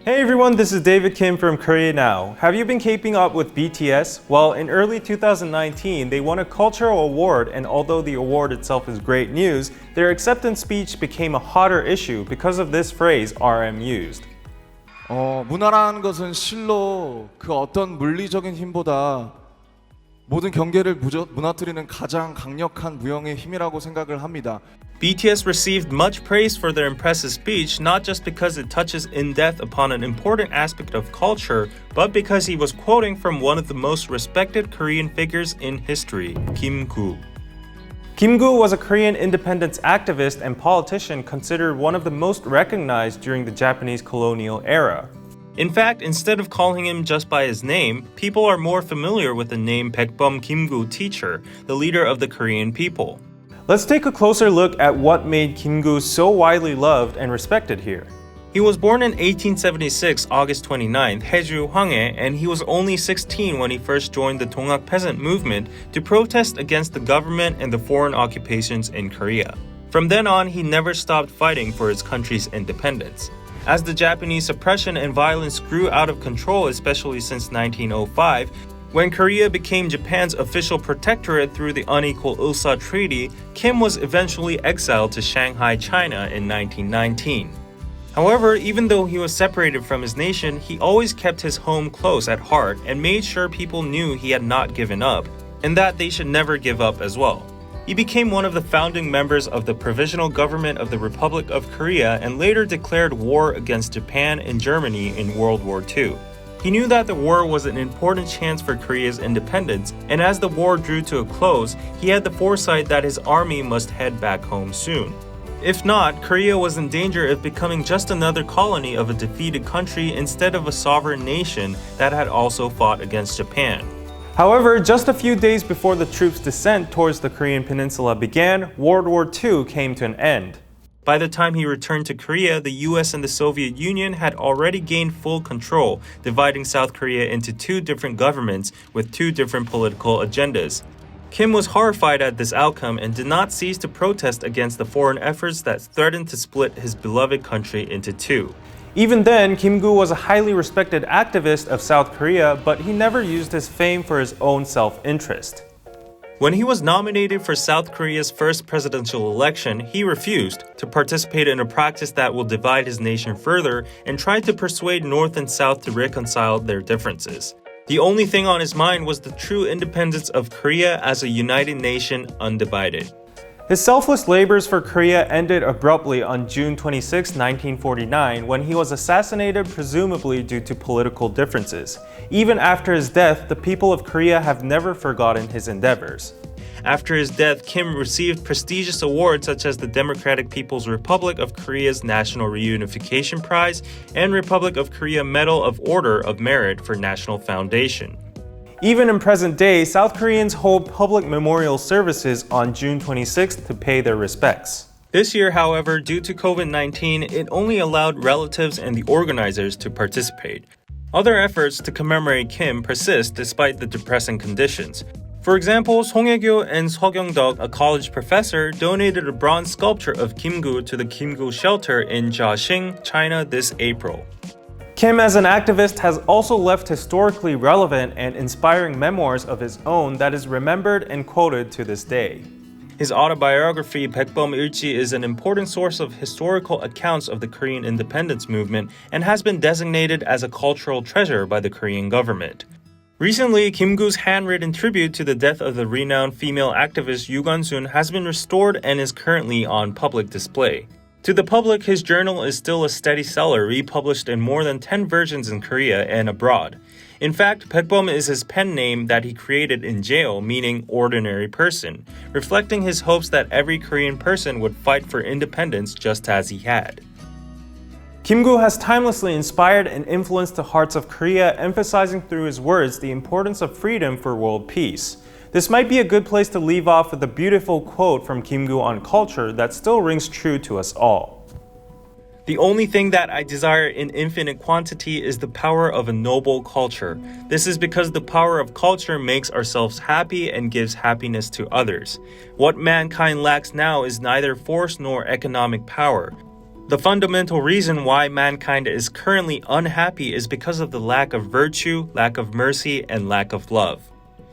Hey everyone, this is David Kim from Korea Now. Have you been keeping up with BTS? Well, in early 2019, they won a cultural award, and although the award itself is great news, their acceptance speech became a hotter issue because of this phrase RM used. 문화라는 것은 실로 그 어떤 물리적인 힘보다 모든 경계를 무너뜨리는 가장 강력한 무형의 힘이라고 생각을 합니다. BTS received much praise for their impressive speech, not just because it touches in depth upon an important aspect of culture, but because he was quoting from one of the most respected Korean figures in history, Kim Gu. Kim Gu was a Korean independence activist and politician considered one of the most recognized during the Japanese colonial era. In fact, instead of calling him just by his name, people are more familiar with the name Baekbum Kim-gu teacher, the leader of the Korean people. Let's take a closer look at what made Kim-gu so widely loved and respected here. He was born in 1876, August 29th, Haeju, Hwanghae, and he was only 16 when he first joined the Dongak peasant movement to protest against the government and the foreign occupations in Korea. From then on, he never stopped fighting for his country's independence. As the Japanese suppression and violence grew out of control, especially since 1905, when Korea became Japan's official protectorate through the unequal Ilsa Treaty, Kim was eventually exiled to Shanghai, China in 1919. However, even though he was separated from his nation, he always kept his home close at heart and made sure people knew he had not given up, and that they should never give up as well. He became one of the founding members of the Provisional Government of the Republic of Korea and later declared war against Japan and Germany in World War II. He knew that the war was an important chance for Korea's independence, and as the war drew to a close, he had the foresight that his army must head back home soon. If not, Korea was in danger of becoming just another colony of a defeated country instead of a sovereign nation that had also fought against Japan. However, just a few days before the troops' descent towards the Korean peninsula began, World War II came to an end. By the time he returned to Korea, the US and the Soviet Union had already gained full control, dividing South Korea into two different governments with two different political agendas. Kim was horrified at this outcome and did not cease to protest against the foreign efforts that threatened to split his beloved country into two. Even then, Kim-gu was a highly respected activist of South Korea, but he never used his fame for his own self-interest. When he was nominated for South Korea's first presidential election, he refused to participate in a practice that will divide his nation further and tried to persuade North and South to reconcile their differences. The only thing on his mind was the true independence of Korea as a united nation, undivided. His selfless labors for Korea ended abruptly on June 26, 1949, when he was assassinated presumably due to political differences. Even after his death, the people of Korea have never forgotten his endeavors. After his death, Kim received prestigious awards such as the Democratic People's Republic of Korea's National Reunification Prize and Republic of Korea Medal of Order of Merit for National Foundation. Even in present day, South Koreans hold public memorial services on June 26th to pay their respects. This year, however, due to COVID-19, it only allowed relatives and the organizers to participate. Other efforts to commemorate Kim persist despite the depressing conditions. For example, Song Hye-kyo and Seo Kyung-duk, a college professor, donated a bronze sculpture of Kim-gu to the Kim-gu shelter in Jiaxing, China this April. Kim, as an activist, has also left historically relevant and inspiring memoirs of his own that is remembered and quoted to this day. His autobiography, Baekbum Ilji, is an important source of historical accounts of the Korean independence movement and has been designated as a cultural treasure by the Korean government. Recently, Kim-gu's handwritten tribute to the death of the renowned female activist Yoo Gun-soon has been restored and is currently on public display. To the public, his journal is still a steady seller, republished in more than 10 versions in Korea and abroad. In fact, Baekbum is his pen name that he created in jail, meaning ordinary person, reflecting his hopes that every Korean person would fight for independence just as he had. Kim-gu has timelessly inspired and influenced the hearts of Korea, emphasizing through his words the importance of freedom for world peace. This might be a good place to leave off with a beautiful quote from Kim-gu on culture that still rings true to us all. The only thing that I desire in infinite quantity is the power of a noble culture. This is because the power of culture makes ourselves happy and gives happiness to others. What mankind lacks now is neither force nor economic power. The fundamental reason why mankind is currently unhappy is because of the lack of virtue, lack of mercy, and lack of love.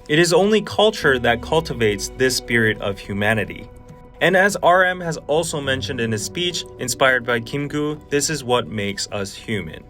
It is only culture that cultivates this spirit of humanity. And as RM has also mentioned in his speech, inspired by Kim Gu, this is what makes us human.